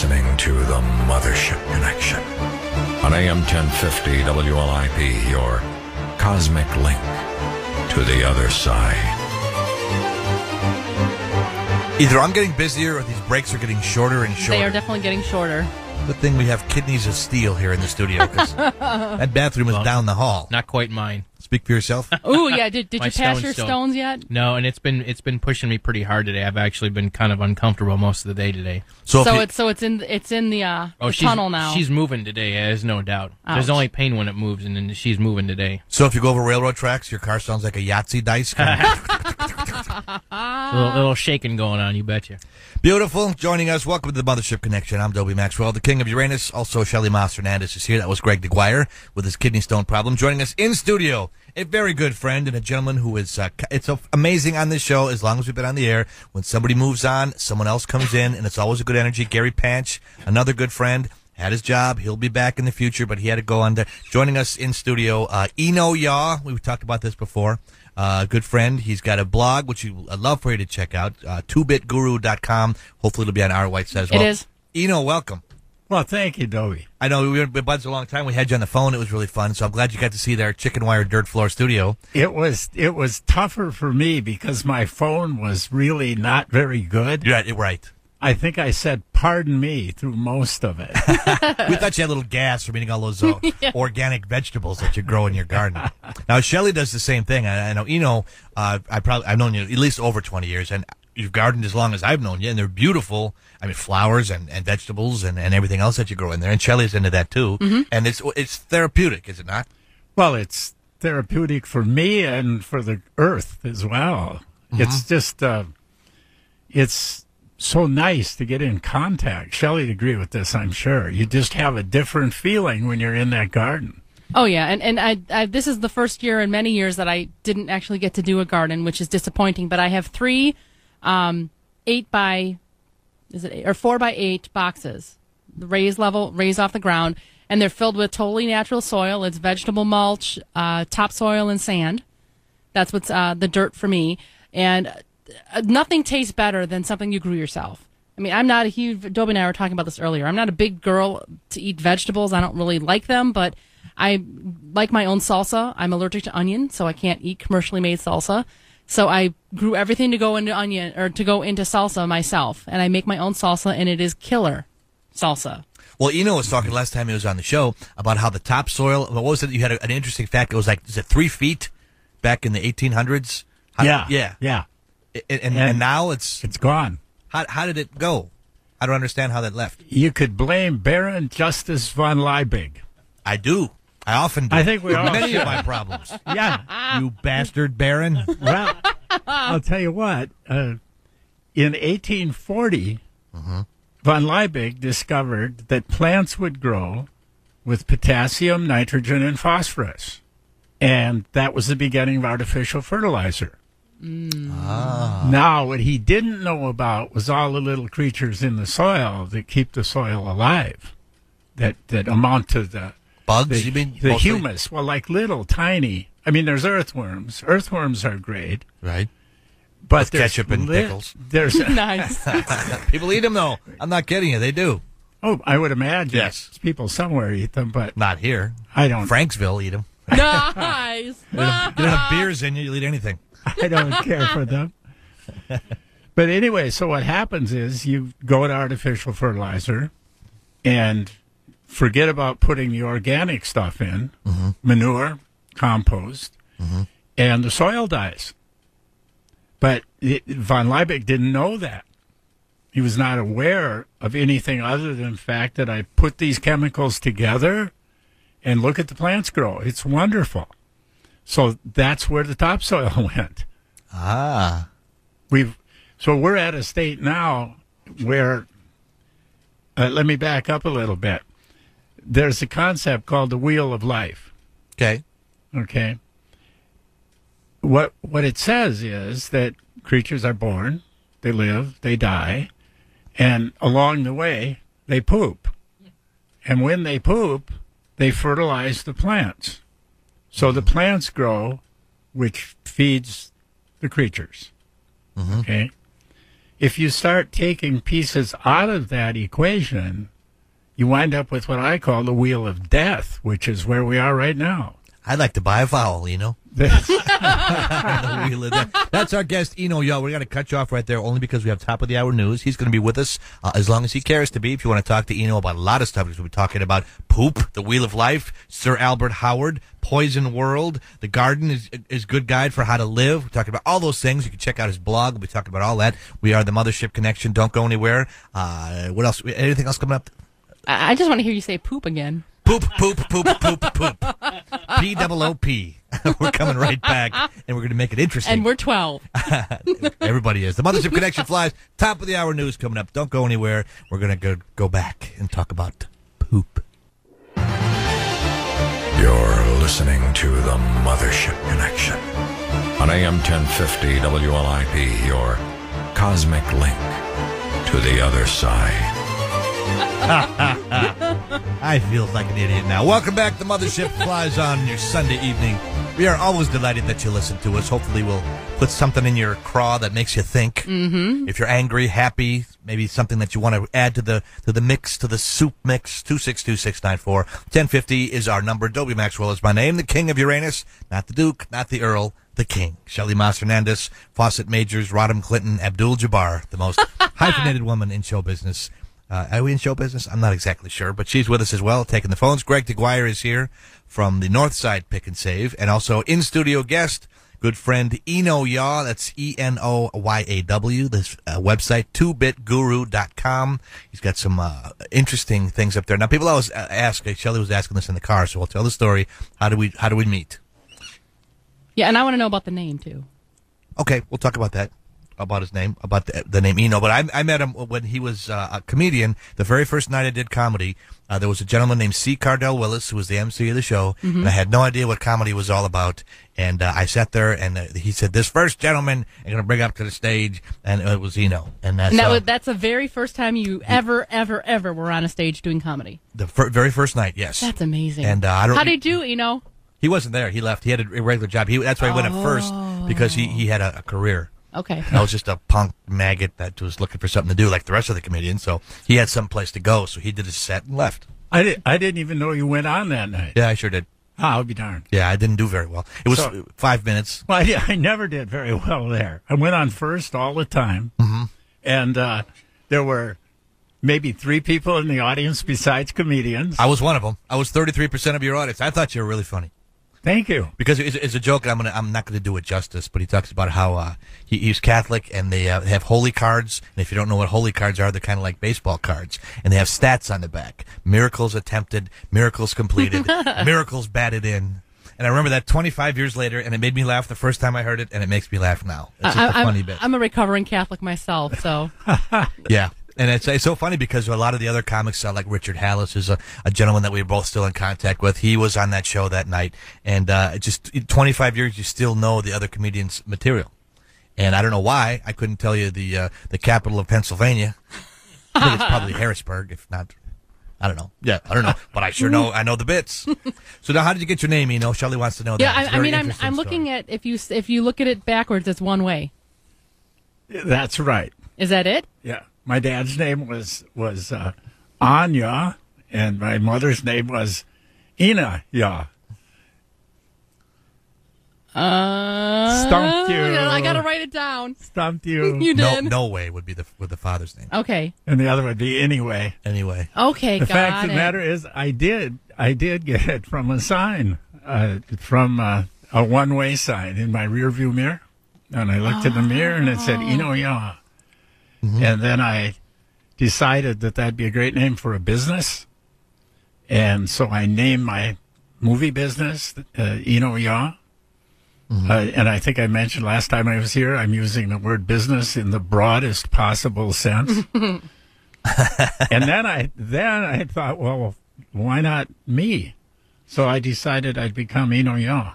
listening to the Mothership Connection on AM 1050 WLIP, your cosmic link to the other side. Either I'm getting busier or these breaks are getting shorter and shorter. They are definitely getting shorter. Good thing we have kidneys of steel here in the studio, because that bathroom is down the hall. Not quite mine. Speak for yourself. Oh yeah, did you pass your still. stones yet? No, and it's been pushing me pretty hard today. I've actually been kind of uncomfortable most of the day today. So it's in the tunnel now. She's moving today, there's no doubt. Ouch. There's only pain when it moves, and then she's moving today. So if you go over railroad tracks, your car sounds like a Yahtzee dice. Little shaking going on, you betcha. Beautiful. Joining us, welcome to the Mothership Connection. I'm Dobie Maxwell, the king of Uranus. Also, Shelley Maas-Hernandez is here. That was Greg Deguire with his kidney stone problem. Joining us in studio, a very good friend and a gentleman who is, it's amazing on this show, as long as we've been on the air. When somebody moves on, someone else comes in, and it's always a good energy. Gary Panch, another good friend, had his job. He'll be back in the future, but he had to go on there. Joining us in studio, Eno Yaw. We've talked about this before. Good friend. He's got a blog, which I'd love for you to check out, 2bitguru.com. Hopefully it'll be on our website as well. It is. Eno, welcome. Well, thank you, Dobie. I know we've been buds a long time. We had you on the phone. It was really fun. So I'm glad you got to see their chicken wire dirt floor studio. It was tougher for me because my phone was really not very good. You're right. I think I said "pardon me" through most of it. We thought you had a little gas from eating all those organic vegetables that you grow in your garden. Now, Shelley does the same thing. I know, Eno, I've known you at least over 20 years, and you've gardened as long as I've known you, and they're beautiful. I mean, flowers and vegetables and everything else that you grow in there. And Shelley's into that, too. Mm-hmm. And it's therapeutic, is it not? Well, it's therapeutic for me and for the earth as well. Mm-hmm. It's just, it's so nice to get in contact. Shelley'd agree with this, I'm sure. You just have a different feeling when you're in that garden. Oh yeah, and I this is the first year in many years that I didn't actually get to do a garden, which is disappointing. But I have 3 4 by 8 boxes, raised off the ground, and they're filled with totally natural soil. It's vegetable mulch, topsoil, and sand. That's what's the dirt for me. And nothing tastes better than something you grew yourself. I mean, I'm not a huge, Dobie and I were talking about this earlier, I'm not a big girl to eat vegetables. I don't really like them, but I like my own salsa. I'm allergic to onion, so I can't eat commercially made salsa. So I grew everything to go into onion, or to go into salsa myself, and I make my own salsa, and it is killer salsa. Well, Eno was talking last time he was on the show about how the topsoil, what was it? You had an interesting fact. It was like, is it 3 feet back in the 1800s? Yeah. And now it's gone. How did it go? I don't understand how that left. You could blame Baron Justus von Liebig. I do. I often do. I think we all many should. of my problems. Yeah. You bastard Baron. Well, I'll tell you what. In 1840, von Liebig discovered that plants would grow with potassium, nitrogen, and phosphorus. And that was the beginning of artificial fertilizer. Now, what he didn't know about was all the little creatures in the soil that keep the soil alive, that amount to the bugs. You mean the humus? Well, like little tiny. I mean, there's earthworms. Earthworms are great, right? But with there's ketchup and pickles. There's nice. People eat them though. I'm not kidding you. They do. Oh, I would imagine. Yes, people somewhere eat them, but not here. I don't. Franksville eat them. Nice. You don't have beers in you. You'll eat anything. I don't care for them. But anyway, so what happens is you go to artificial fertilizer and forget about putting the organic stuff in, manure, compost, and the soil dies. But von Liebig didn't know that. He was not aware of anything other than the fact that I put these chemicals together and look at the plants grow. It's wonderful. So that's where the topsoil went. So we're at a state now where, let me back up a little bit. There's a concept called the wheel of life. Okay. What it says is that creatures are born, they live, they die, and along the way, they poop. And when they poop, they fertilize the plants. So the plants grow, which feeds the creatures. Okay? if you start taking pieces out of that equation, you wind up with what I call the wheel of death, which is where we are right now. I'd like to buy a vowel, Eno. That's our guest, Eno Yaw. We're going to cut you off right there only because we have top of the hour news. He's going to be with us as long as he cares to be. If you want to talk to Eno about a lot of stuff, we'll be talking about poop, the Wheel of Life, Sir Albert Howard, Poison World, The Garden is good guide for how to live. We're talking about all those things. You can check out his blog. We'll be talking about all that. We are the Mothership Connection. Don't go anywhere. What else? Anything else coming up? I just want to hear you say poop again. Poop, poop, poop, poop, poop. P-O-O-P. We're coming right back, and we're going to make it interesting. And we're 12. Everybody is. The Mothership Connection flies. Top of the hour news coming up. Don't go anywhere. We're going to go back and talk about poop. You're listening to the Mothership Connection on AM 1050 WLIP, your cosmic link to the other side. I feel like an idiot now. Welcome back. The Mothership flies on your Sunday evening. We are always delighted that you listen to us. Hopefully we'll put something in your craw that makes you think. Mm-hmm. If you're angry, happy, maybe something that you want to add to the mix, to the soup mix, 262-694. 1050 is our number. Dobie Maxwell is my name. The King of Uranus. Not the Duke, not the Earl, the King. Shelley Maas-Hernandez, Fawcett Majors, Rodham Clinton, Abdul-Jabbar, the most hyphenated woman in show business. Are we in show business? I'm not exactly sure, but she's with us as well, taking the phones. Greg Deguire is here from the North Side Pick and Save, and also in-studio guest, good friend Eno Yaw. That's E-N-O-Y-A-W. This website, 2bitguru.com. He's got some interesting things up there. Now, people always ask, Shelley was asking this in the car, so I'll tell the story. How do we meet? Yeah, and I want to know about the name, too. Okay, we'll talk about that. About his name, about the name Eno, but I met him when he was a comedian. The very first night I did comedy, there was a gentleman named C. Cardell Willis who was the MC of the show, and I had no idea what comedy was all about. And I sat there, and he said, "This first gentleman I'm going to bring up to the stage," and it was Eno. And that's the very first time you ever were on a stage doing comedy. The very first night, yes. That's amazing. And how did you do, Eno? He wasn't there. He left. He had a regular job. That's why he went up first, because he had a career. Okay. I was just a punk maggot that was looking for something to do like the rest of the comedians, so he had some place to go, so he did his set and left. I didn't even know you went on that night. Yeah, I sure did. Oh, I'll be darned. Yeah, I didn't do very well. It was 5 minutes. Well, I never did very well there. I went on first all the time, and there were maybe 3 people in the audience besides comedians. I was one of them. I was 33% of your audience. I thought you were really funny. Thank you. Because it's a joke. I'm not going to do it justice, but he talks about how he's Catholic and they have holy cards. And if you don't know what holy cards are, they're kind of like baseball cards. And they have stats on the back: miracles attempted, miracles completed, miracles batted in. And I remember that 25 years later, and it made me laugh the first time I heard it, and it makes me laugh now. It's just a funny bit. I'm a recovering Catholic myself, so yeah. And it's so funny because a lot of the other comics, like Richard Hallis, is a gentleman that we're both still in contact with. He was on that show that night. And just 25 years, you still know the other comedians' material. And I don't know why. I couldn't tell you the capital of Pennsylvania. I think it's probably Harrisburg, if not. I don't know. Yeah, I don't know. But I sure know. I know the bits. So now how did you get your name, Eno? Shelley wants to know that. Yeah, I'm looking at, if you look at it backwards, it's one way. That's right. Is that it? Yeah. My dad's name was Anya, and my mother's name was Eno Yaw. Stumped you. I got to write it down. Stumped you. You did. No way would be the father's name. Okay. And the other would be anyway. Anyway. Okay, the fact of the matter is, I did get it from a sign, from a one-way sign in my rearview mirror, and I looked in the mirror and it said Eno Yaw. And then I decided that that'd be a great name for a business. And so I named my movie business Eno Yaw. And I think I mentioned last time I was here, I'm using the word business in the broadest possible sense. And then I thought, well, why not me? So I decided I'd become Eno Yaw.